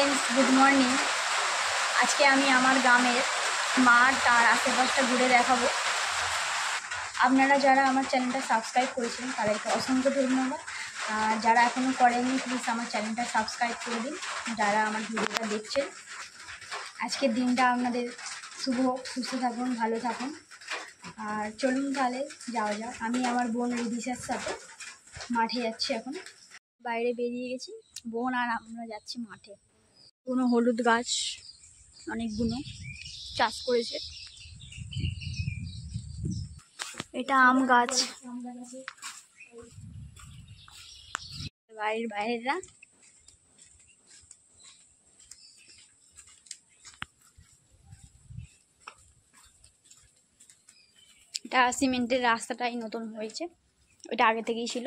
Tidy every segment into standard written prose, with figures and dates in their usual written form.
Friends good morning. आज के आमी आमार ग्रामेर माठ और आशेपाशटा घुरे देखाबो। आपनारा जारा आमार चैनलटा सबस्क्राइब करेछेन तादेरके असंख्य धन्यवाद। যারা এখনো করেননি প্লিজ আমার চ্যানেলটা সাবস্ক্রাইব করে দিন। যারা আমার ভিডিওটা দেখছেন, আজকের দিনটা আপনাদের শুভ হোক, সুস্থ থাকুন, ভালো থাকুন। আর চলুন তাহলে যাওয়া যাক। আমি আমার বোন রিদিশার সাথে মাঠে যাচ্ছি। এখন বাইরে বেরিয়ে গেছি, বোন আর আমরা যাচ্ছি মাঠে। কোনো হলুদ গাছ অনেকগুলো চাষ করেছে। এটা আম গাছ। বাইরেরা এটা সিমেন্টের রাস্তাটাই নতুন হয়েছে, ওইটা আগে থেকেই ছিল।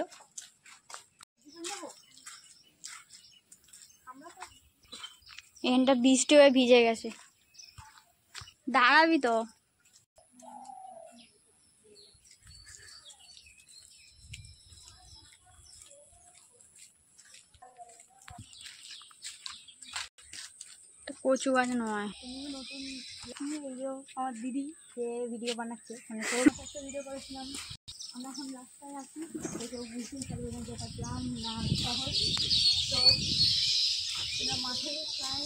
এখানটা বৃষ্টি হয়ে ভিজে গেছে। দাঁড়াবি তো? কচু গাছ নয়, নতুন ভিডিও। আমার দিদি সে ভিডিও বানাচ্ছে, মানে একটা ভিডিও করেছিলাম। আমরা এখন রাস্তায় আছি, কেউ বুঝতেই পারবে না যেটা গ্রাম না শহর। তো তোমরা মাঠে প্রায়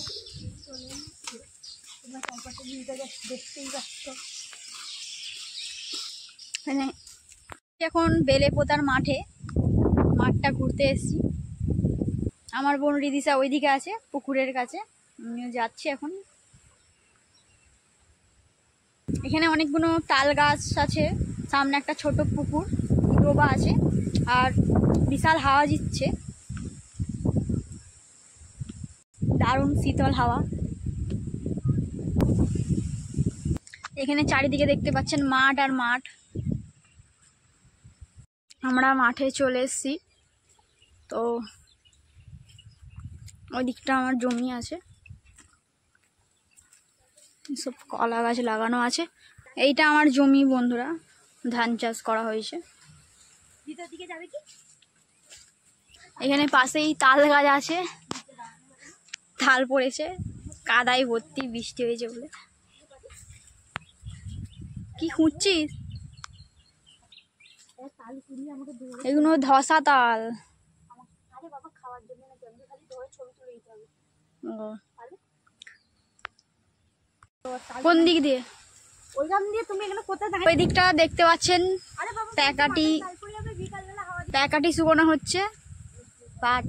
চলে এসেছে, তোমরা চারপাশে ভিউটা দেখতেই পাচ্ছ। মানে এখন বেলে পোতার মাঠটা ঘুরতে এসেছি। আমার বোন রিদিশা ওইদিকে আছে পুকুরের কাছে, আমিও যাচ্ছি এখন। এখানে অনেকগুলো তাল গাছ আছে, সামনে একটা ছোট পুকুর ডোবা আছে, আর বিশাল হাওয়া দিচ্ছে, দারুণ শীতল হাওয়া। এখানে চারিদিকে দেখতে পাচ্ছেন মাঠ আর মাঠ। আমরা মাঠে চলে এসেছি। তো ওই দিকটা আমার জমি আছে, সব কলা গাছ লাগানো আছে। এইটা আমার জমি বন্ধুরা, ধান চাষ করা হয়েছে। এখানে পাশেই তাল গাছ আছে, তাল পড়েছে, কাদায় ভর্তি, বৃষ্টি হয়েছে বলে। কি খুঁজছিস? এগুলো ধসা তাল। কোন দিক দিয়ে? ওই দিকটা দেখতে পাচ্ছেন প্যাকাটি শুকনো হচ্ছে, পাট।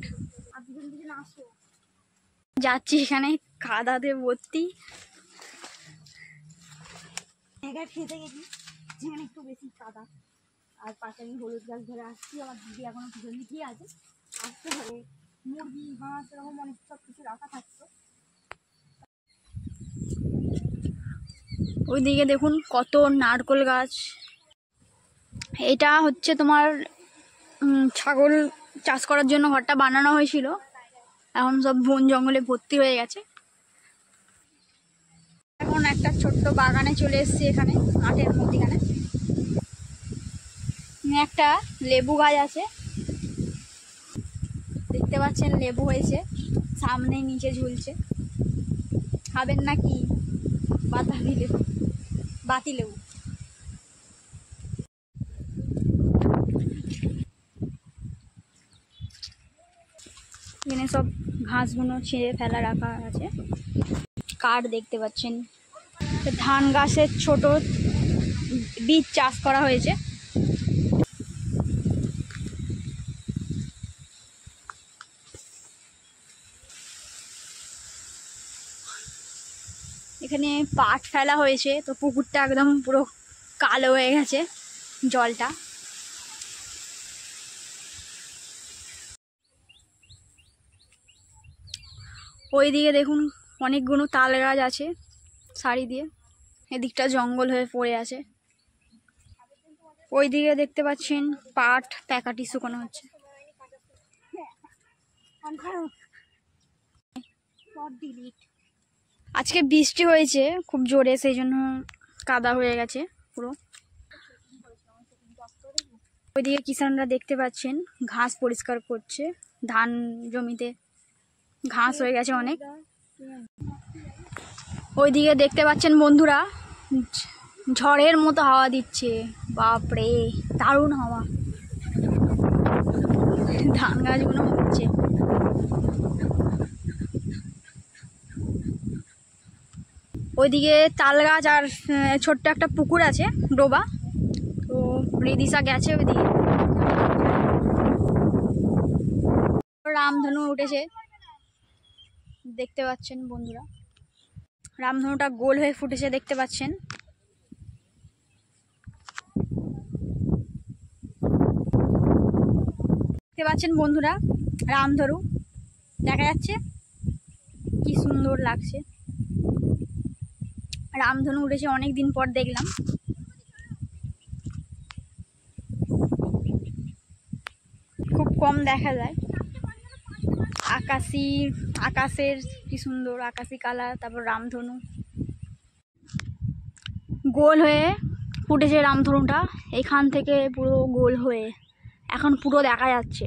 যাচ্ছি, এখানে কাদাতে ভর্তি। খেতে গেছি যেখানে একটু বেশি কাদা, আর পাশে আমি হলুদ গাছ ধরে আসছি। আমার দিদি এখনো পিছন দিকেই আছে, আসতে হবে। মুরগি, হাঁস এরকম অনেক সব কিছু রাখা থাকতো। ওইদিকে দেখুন কত নারকেল গাছ। এটা হচ্ছে তোমার ছাগল চাষ করার জন্য ঘরটা বানানো হয়েছিল, এখন সব বন জঙ্গলে ভর্তি হয়ে গেছে। এখন একটা ছোট্ট বাগানে চলে এসেছি, এখানে মাঠের মধ্যখানে। একটা লেবু গাছ আছে, দেখতে পাচ্ছেন লেবু হয়েছে, সামনে নিচে ঝুলছে। খাবেন নাকি? বাতি লেবু। এখানে সব ঘাসগুলো ছিঁড়ে ফেলা রাখা আছে। কাঠ দেখতে পাচ্ছেন, ধান গাছের ছোট বীজ চাষ করা হয়েছে। এখানে পাট ফেলা হয়েছে, তো পুকুরটা একদম পুরো কালো হয়ে গেছে জলটা। ওইদিকে দেখুন অনেকগুলো তাল গাছ আছে সারি দিয়ে, এদিকটা জঙ্গল হয়ে পড়ে আছে। ওইদিকে দেখতে পাচ্ছেন পাট প্যাকাটি শুকানো হচ্ছে। আজকে বৃষ্টি হয়েছে খুব জোরে, সেই জন্য কাদা হয়ে গেছে পুরো। ওইদিকে কিষানরা দেখতে পাচ্ছেন ঘাস পরিষ্কার করছে, ধান জমিতে ঘাস হয়ে গেছে অনেক। ওইদিকে দেখতে পাচ্ছেন বন্ধুরা, ঝড়ের মতো হাওয়া দিচ্ছে, বাপরে দারুণ হাওয়া। ধান গাছগুলো হচ্ছে, ওইদিকে তাল গাছ আর ছোট্ট একটা পুকুর আছে, ডোবা। তো রিদিশা গেছে ওইদিকে। রামধনু উঠেছে, দেখতে পাচ্ছেন বন্ধুরা, রামধনুটা গোল হয়ে ফুটেছে, দেখতে পাচ্ছেন। দেখতে পাচ্ছেন বন্ধুরা, রামধনু দেখা যাচ্ছে, কি সুন্দর লাগছে। রামধনু উঠেছে অনেক দিন পর দেখলাম। খুব কম দেখা যায়। আকাশের কি সুন্দর আকাশি কালার, তারপর রামধনু গোল হয়ে ফুটেছে। রামধনুটা এখান থেকে পুরো গোল হয়ে এখন পুরো দেখা যাচ্ছে,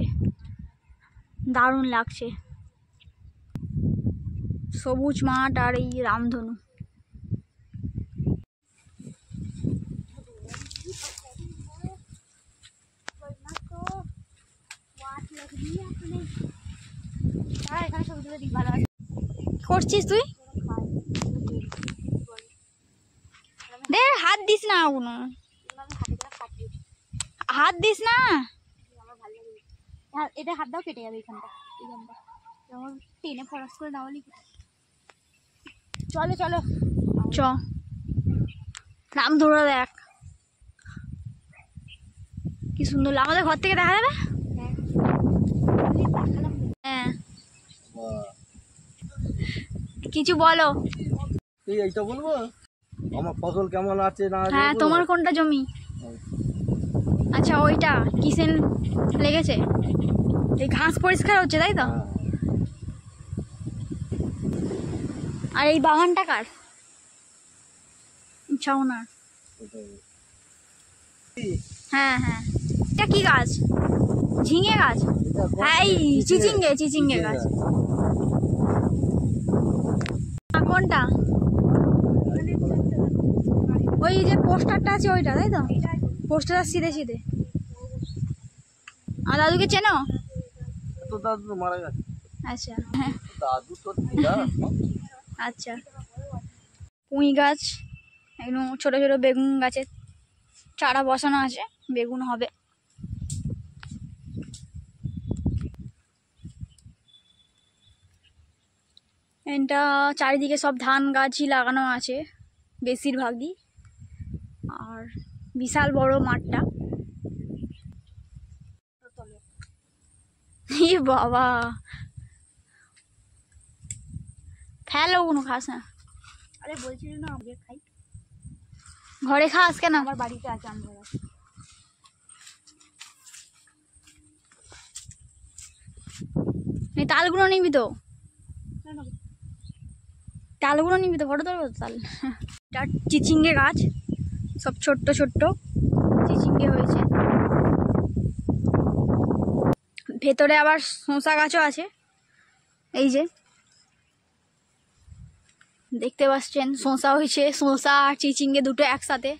দারুণ লাগছে। সবুজ মাঠ আর এই রামধনু। করছিস তুই? দে, হাত দিস না, কোনো হাত দিস না। এটা হাত দাও, কেটে যাবে এখানটা। যেমন টেনে ফরাস করে নাওয়ালি। চলো চলো চ, রামধনু দেখ কি সুন্দর, আমাদের ঘর থেকে দেখা যাবে। হ্যাঁ, কিছু বলো। এইটা বলবো আমার ফসল কেমন আছে না। হ্যাঁ, তোমার কোনটা জমি? আচ্ছা, ওইটা কিসেন লেগেছে? এই ঘাস পরিষ্কার হচ্ছে, তাই তো? আর এই বাগানটা কার? ছাউনা। হ্যাঁ হ্যাঁ, এটা কি গাছ? ঝিঙে গাছ? হ্যাঁ, এই চিচিঙ্গে গাছ। কোনটা? ওই যে পোস্টারটা আছে ওইটা, তাই তো? পোস্টার সিধে সিধে। আর দাদুকে চেনো? তো দাদু মারা গেছে। আচ্ছা, হ্যাঁ, দাদু তো দিদা। আচ্ছা। পুঁই গাছ, একদম ছোট ছোট বেগুন গাছের চারা বসানো আছে, বেগুন হবে। এটা চারিদিকে সব ধান গাছই লাগানো আছে বেশিরভাগই। আর বিশাল বড় মাঠটা। ই বাবা, ফেলো কোনো, খাস না। আরে বলছিল না আগে খাই। ঘরে খাস কেন? আমার বাড়িতে আছে আম গাছ। এই তালগুলো নিবি তো? তালগুলো নিবি তো? ফটো তুলবো তাল। এটা চিচিঙ্গে গাছ, সব ছোট্ট ছোট্ট চিচিঙ্গে হয়েছে। ভেতরে আবার শসা গাছও আছে, এই যে দেখতে পাচ্ছেন শসা হয়েছে। শসা আর চিচিঙ্গে দুটো একসাথে।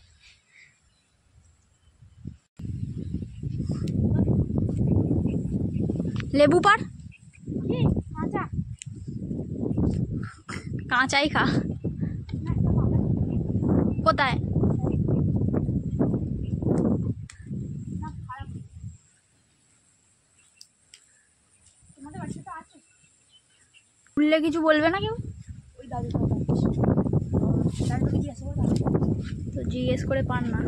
লেবু পার, কাঁচাই খা। কোথায়? বললে কিছু বলবে না কেউ? ওই দাদু দাদুকে জিজ্ঞাসা করো। তো জিজ্ঞেস করে পান না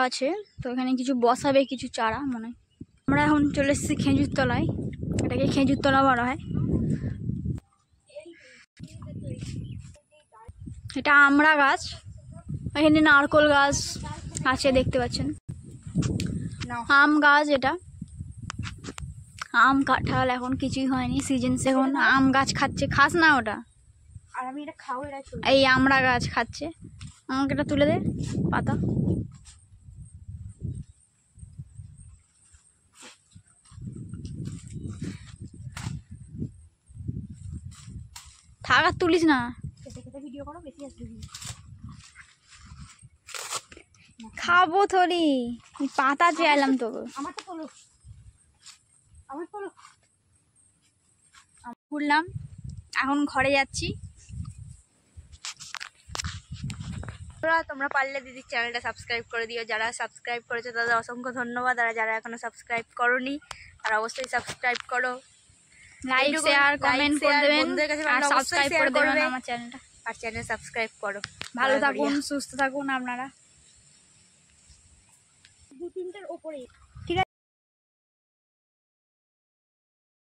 আছে তো, এখানে কিছু বসাবে, কিছু চারা মনে হয়। আমরা এখন চলে এসেছি খেজুর তলায়, এটাকে খেজুর তলা বলা হয়। এটা আমড়া গাছ, এখানে নারকোল গাছ আছে দেখতে পাচ্ছেন। আম গাছ, এটা আম কাঁঠাল এখন কিছুই হয়নি, সিজন এখন আম গাছ খাচ্ছে। খাস না ওটা? আর আমি এটা খাবো, এটা এই আমড়া গাছ খাচ্ছে। আমাকে এটা তুলে দে পাতা। থাক আর তুলিস না। খেতে খেতে ভিডিও করো, বেশি আসবে view। খাবো থরি, পাতা চেয়ালাম তোকে। আমার তো তোলো, আমার তোলো। ঘুরলাম, এখন ঘরে যাচ্ছি। তোমরা পারলে দিদির চ্যানেলটা সাবস্ক্রাইব করে দিও। যারা সাবস্ক্রাইব করেছে তাদের অসংখ্য ধন্যবাদ। আর যারা এখনো সাবস্ক্রাইব করোনি তারা অবশ্যই সাবস্ক্রাইব করো, লাইক শেয়ার কমেন্ট করে দেবেন আর সাবস্ক্রাইব করে দেবেন আমার চ্যানেলটা। আর চ্যানেল সাবস্ক্রাইব করো। ভালো থাকুন, সুস্থ থাকুন আপনারা। 2-3টার ওপরে